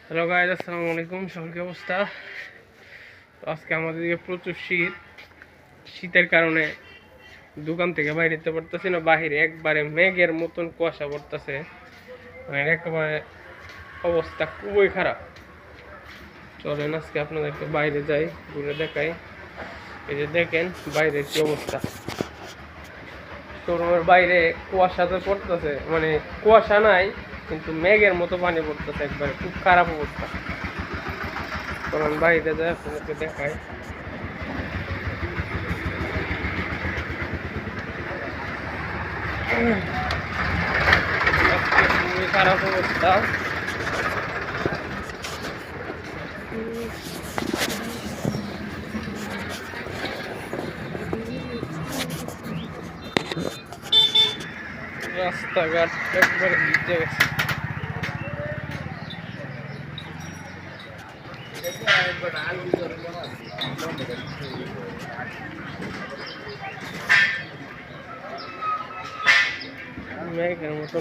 Hello guys, আসসালামু আলাইকুম। সবার কি অবস্থা? তো আজকে আমাদের দিকে প্রচুর শীতের কারণে দোকান থেকে বাইরে যেতে পারতেছি না। বাহিরে একবারে মেঘের মতন কুয়াশা পড়তেছে, মানে একেবারে অবস্থা খুবই খারাপ। চলেন আজকে আপনাদেরকে বাইরে যাই, ঘুরে দেখাই। এই যে দেখেন বাইরের কি অবস্থা। শোরুমের বাইরে কুয়াশা তো পড়তেছে, মানে কুয়াশা নাই কিন্তু মেঘের মতো পানি পড়তেছে, একবারে খুব খারাপ অবস্থা। চলেন বাইরে যাই, আপনাদেরকে দেখাই। আজকে খুবই খারাপ অবস্থা। রাস্তাঘাট একবারে ভিজে গেছে। মেঘের মতো